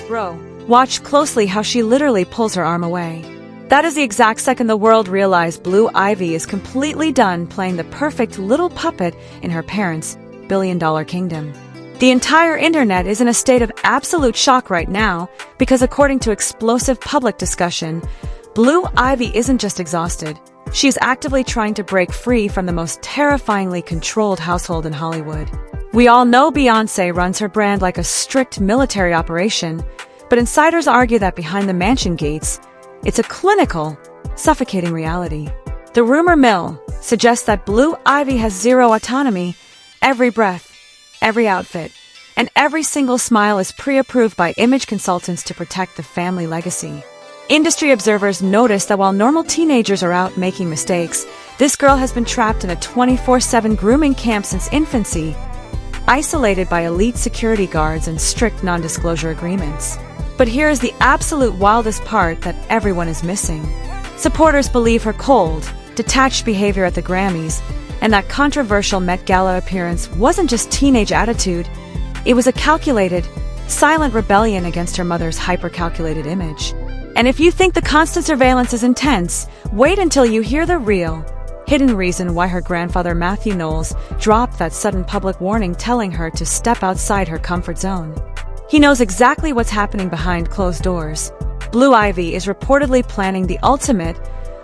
Bro, watch closely how she literally pulls her arm away. That is the exact second the world realized Blue Ivy is completely done playing the perfect little puppet in her parents' billion-dollar kingdom. The entire internet is in a state of absolute shock right now because according to explosive public discussion, Blue Ivy isn't just exhausted. She is actively trying to break free from the most terrifyingly controlled household in Hollywood. We all know Beyoncé runs her brand like a strict military operation, but insiders argue that behind the mansion gates, it's a clinical, suffocating reality. The rumor mill suggests that Blue Ivy has zero autonomy. Every breath, every outfit, and every single smile is pre-approved by image consultants to protect the family legacy. Industry observers notice that while normal teenagers are out making mistakes, this girl has been trapped in a 24/7 grooming camp since infancy, isolated by elite security guards and strict non-disclosure agreements. But here is the absolute wildest part that everyone is missing. Supporters believe her cold, detached behavior at the Grammys and that controversial Met Gala appearance wasn't just teenage attitude, it was a calculated, silent rebellion against her mother's hyper-calculated image. And if you think the constant surveillance is intense, wait until you hear the real, hidden reason why her grandfather Matthew Knowles dropped that sudden public warning telling her to step outside her comfort zone. He knows exactly what's happening behind closed doors. Blue Ivy is reportedly planning the ultimate,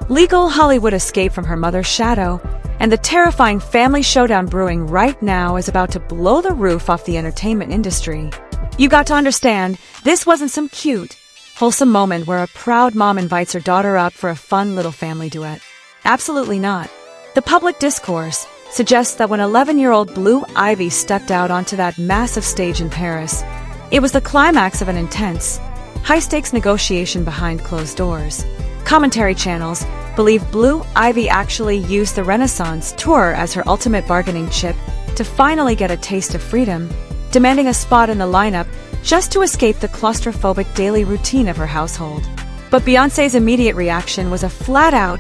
legal Hollywood escape from her mother's shadow, and the terrifying family showdown brewing right now is about to blow the roof off the entertainment industry. You got to understand, this wasn't some cute, wholesome moment where a proud mom invites her daughter out for a fun little family duet. Absolutely not. The public discourse suggests that when 11-year-old Blue Ivy stepped out onto that massive stage in Paris, it was the climax of an intense, high-stakes negotiation behind closed doors. Commentary channels believe Blue Ivy actually used the Renaissance tour as her ultimate bargaining chip to finally get a taste of freedom, demanding a spot in the lineup just to escape the claustrophobic daily routine of her household. But Beyoncé's immediate reaction was a flat-out,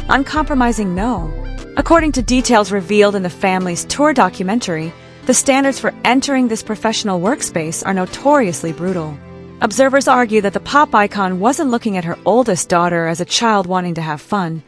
uncompromising no. According to details revealed in the family's tour documentary, the standards for entering this professional workspace are notoriously brutal. Observers argue that the pop icon wasn't looking at her oldest daughter as a child wanting to have fun.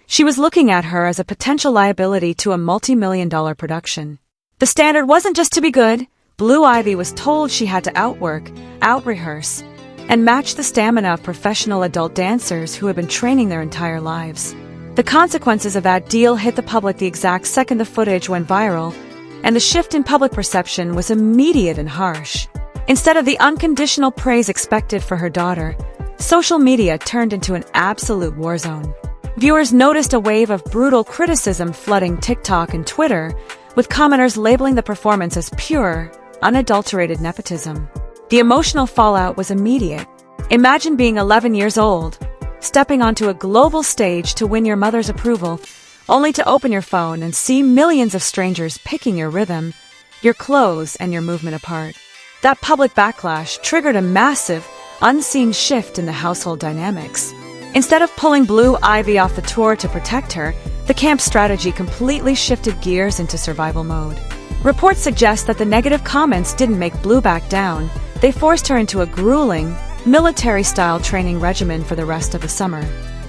She was looking at her as a potential liability to a multi-million-dollar production. The standard wasn't just to be good. Blue Ivy was told she had to outwork, out-rehearse, and match the stamina of professional adult dancers who had been training their entire lives. The consequences of that deal hit the public the exact second the footage went viral, and the shift in public perception was immediate and harsh. Instead of the unconditional praise expected for her daughter, social media turned into an absolute war zone. Viewers noticed a wave of brutal criticism flooding TikTok and Twitter, with commenters labeling the performance as pure, unadulterated nepotism. The emotional fallout was immediate. Imagine being 11 years old, stepping onto a global stage to win your mother's approval, only to open your phone and see millions of strangers picking your rhythm, your clothes, and your movement apart. That public backlash triggered a massive, unseen shift in the household dynamics. Instead of pulling Blue Ivy off the tour to protect her, the camp's strategy completely shifted gears into survival mode. Reports suggest that the negative comments didn't make Blue back down. They forced her into a grueling, military-style training regimen for the rest of the summer.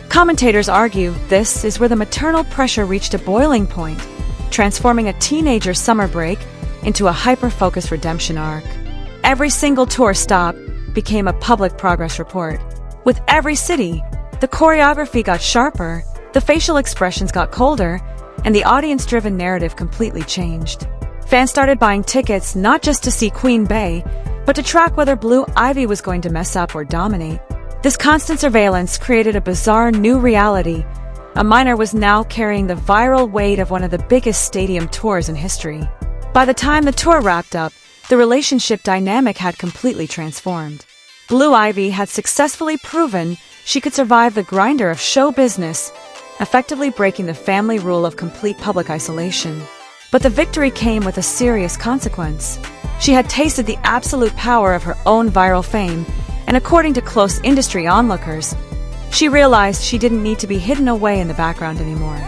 Commentators argue this is where the maternal pressure reached a boiling point, transforming a teenager's summer break into a hyper-focused redemption arc. Every single tour stop became a public progress report. With every city, the choreography got sharper, the facial expressions got colder, and the audience-driven narrative completely changed. Fans started buying tickets not just to see Queen Bey, but to track whether Blue Ivy was going to mess up or dominate. This constant surveillance created a bizarre new reality. A minor was now carrying the viral weight of one of the biggest stadium tours in history. By the time the tour wrapped up, the relationship dynamic had completely transformed. Blue Ivy had successfully proven she could survive the grinder of show business, effectively breaking the family rule of complete public isolation. But the victory came with a serious consequence. She had tasted the absolute power of her own viral fame, and according to close industry onlookers, she realized she didn't need to be hidden away in the background anymore.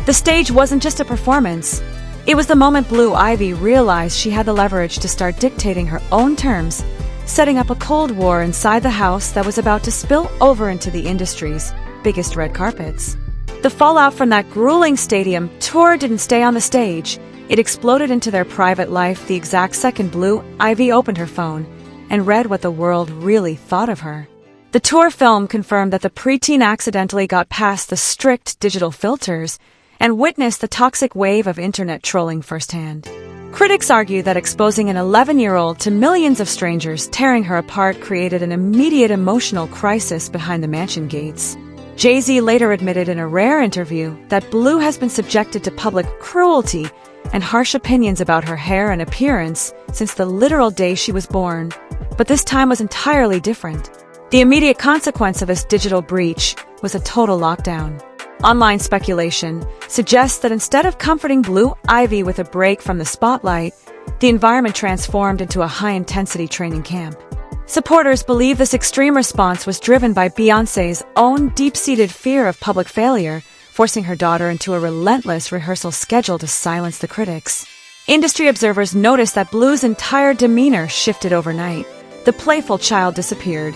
The stage wasn't just a performance. It was the moment Blue Ivy realized she had the leverage to start dictating her own terms, setting up a Cold War inside the house that was about to spill over into the industry's biggest red carpets. The fallout from that grueling stadium tour didn't stay on the stage. It exploded into their private life the exact second Blue Ivy opened her phone and read what the world really thought of her. The tour film confirmed that the preteen accidentally got past the strict digital filters and witnessed the toxic wave of internet trolling firsthand. Critics argue that exposing an 11-year-old to millions of strangers tearing her apart created an immediate emotional crisis behind the mansion gates. Jay-Z later admitted in a rare interview that Blue has been subjected to public cruelty and harsh opinions about her hair and appearance since the literal day she was born, but this time was entirely different. The immediate consequence of this digital breach was a total lockdown. Online speculation suggests that instead of comforting Blue Ivy with a break from the spotlight, the environment transformed into a high-intensity training camp. Supporters believe this extreme response was driven by Beyoncé's own deep-seated fear of public failure, forcing her daughter into a relentless rehearsal schedule to silence the critics. Industry observers noticed that Blue's entire demeanor shifted overnight. The playful child disappeared,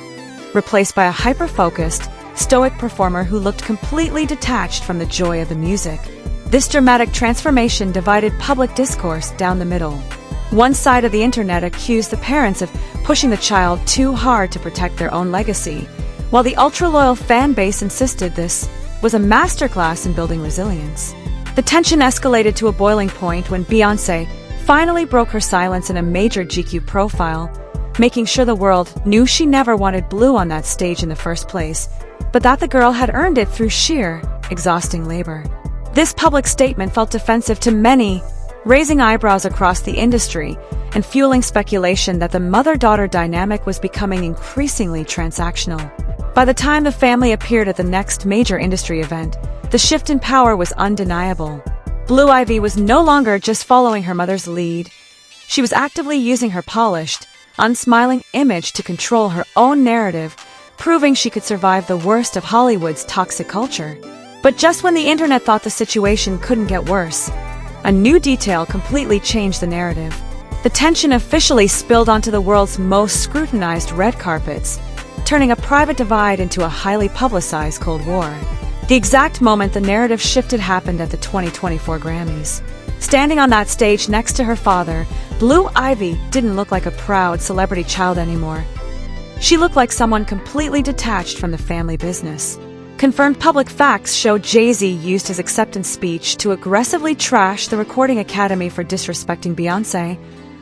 replaced by a hyper-focused, stoic performer who looked completely detached from the joy of the music. This dramatic transformation divided public discourse down the middle. One side of the internet accused the parents of pushing the child too hard to protect their own legacy, while the ultra-loyal fan base insisted this was a masterclass in building resilience. The tension escalated to a boiling point when Beyoncé finally broke her silence in a major GQ profile, making sure the world knew she never wanted Blue on that stage in the first place, but that the girl had earned it through sheer, exhausting labor. This public statement felt offensive to many, raising eyebrows across the industry and fueling speculation that the mother-daughter dynamic was becoming increasingly transactional. By the time the family appeared at the next major industry event, the shift in power was undeniable. Blue Ivy was no longer just following her mother's lead. She was actively using her polished, unsmiling image to control her own narrative, proving she could survive the worst of Hollywood's toxic culture. But just when the internet thought the situation couldn't get worse, a new detail completely changed the narrative. The tension officially spilled onto the world's most scrutinized red carpets, turning a private divide into a highly publicized Cold War. The exact moment the narrative shifted happened at the 2024 Grammys. Standing on that stage next to her father, Blue Ivy didn't look like a proud celebrity child anymore. She looked like someone completely detached from the family business. Confirmed public facts show Jay-Z used his acceptance speech to aggressively trash the Recording Academy for disrespecting Beyoncé,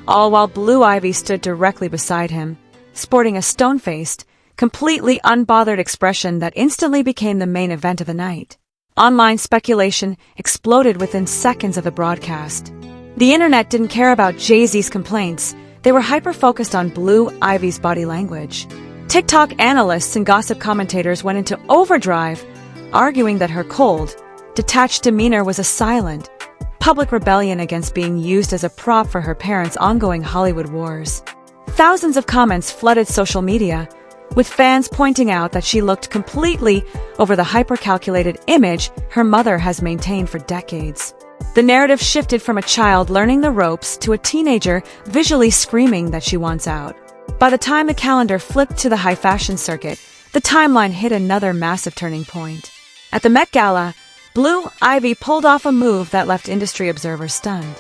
all while Blue Ivy stood directly beside him, sporting a stone-faced, completely unbothered expression that instantly became the main event of the night. Online speculation exploded within seconds of the broadcast. The internet didn't care about Jay-Z's complaints. They were hyper-focused on Blue Ivy's body language. TikTok analysts and gossip commentators went into overdrive, arguing that her cold, detached demeanor was a silent, public rebellion against being used as a prop for her parents' ongoing Hollywood wars. Thousands of comments flooded social media, with fans pointing out that she looked completely over the hyper-calculated image her mother has maintained for decades. The narrative shifted from a child learning the ropes to a teenager visually screaming that she wants out. By the time the calendar flipped to the high fashion circuit, the timeline hit another massive turning point. At the Met Gala, Blue Ivy pulled off a move that left industry observers stunned.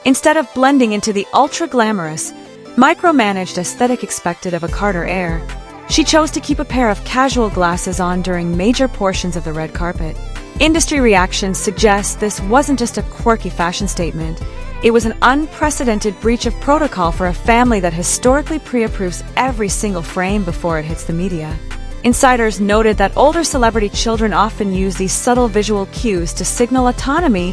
Instead of blending into the ultra-glamorous, micromanaged aesthetic expected of a Carter heir, she chose to keep a pair of casual glasses on during major portions of the red carpet. Industry reactions suggest this wasn't just a quirky fashion statement. It was an unprecedented breach of protocol for a family that historically pre-approves every single frame before it hits the media. Insiders noted that older celebrity children often use these subtle visual cues to signal autonomy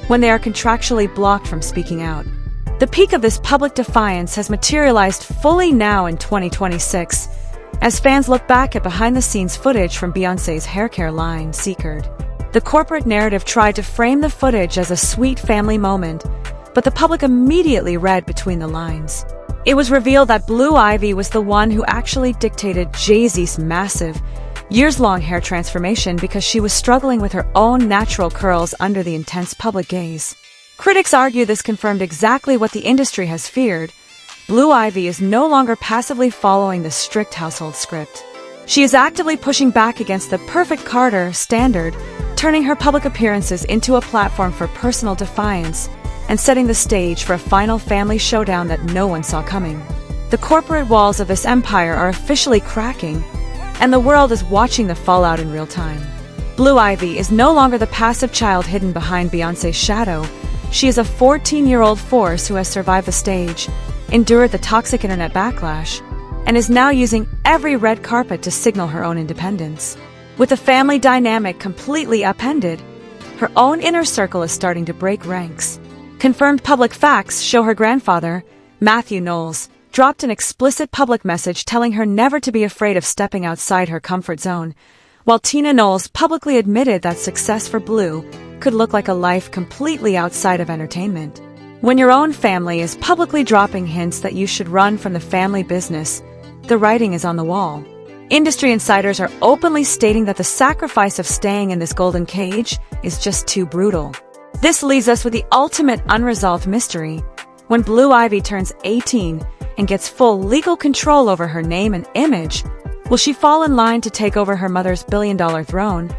when they are contractually blocked from speaking out. The peak of this public defiance has materialized fully now in 2026, as fans look back at behind-the-scenes footage from Beyoncé's haircare line, Secret. The corporate narrative tried to frame the footage as a sweet family moment, but the public immediately read between the lines. It was revealed that Blue Ivy was the one who actually dictated Jay-Z's massive, years-long hair transformation because she was struggling with her own natural curls under the intense public gaze. Critics argue this confirmed exactly what the industry has feared. Blue Ivy is no longer passively following the strict household script. She is actively pushing back against the perfect Carter standard, turning her public appearances into a platform for personal defiance and setting the stage for a final family showdown that no one saw coming. The corporate walls of this empire are officially cracking, and the world is watching the fallout in real time. Blue Ivy is no longer the passive child hidden behind Beyoncé's shadow. She is a 14-year-old force who has survived the stage, endured the toxic internet backlash, and is now using every red carpet to signal her own independence. With the family dynamic completely upended, her own inner circle is starting to break ranks. Confirmed public facts show her grandfather, Matthew Knowles, dropped an explicit public message telling her never to be afraid of stepping outside her comfort zone, while Tina Knowles publicly admitted that success for Blue could look like a life completely outside of entertainment. When your own family is publicly dropping hints that you should run from the family business, the writing is on the wall. Industry insiders are openly stating that the sacrifice of staying in this golden cage is just too brutal. This leaves us with the ultimate unresolved mystery. When Blue Ivy turns 18 and gets full legal control over her name and image, will she fall in line to take over her mother's billion-dollar throne?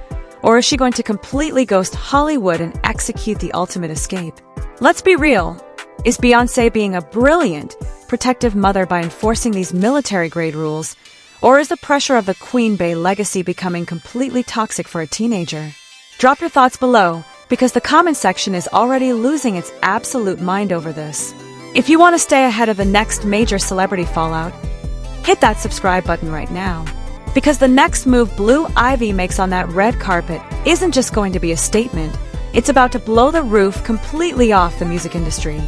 Or is she going to completely ghost Hollywood and execute the ultimate escape? Let's be real. Is Beyoncé being a brilliant, protective mother by enforcing these military-grade rules? Or is the pressure of the Queen Bey legacy becoming completely toxic for a teenager? Drop your thoughts below, because the comment section is already losing its absolute mind over this. If you want to stay ahead of the next major celebrity fallout, hit that subscribe button right now. Because the next move Blue Ivy makes on that red carpet isn't just going to be a statement, it's about to blow the roof completely off the music industry.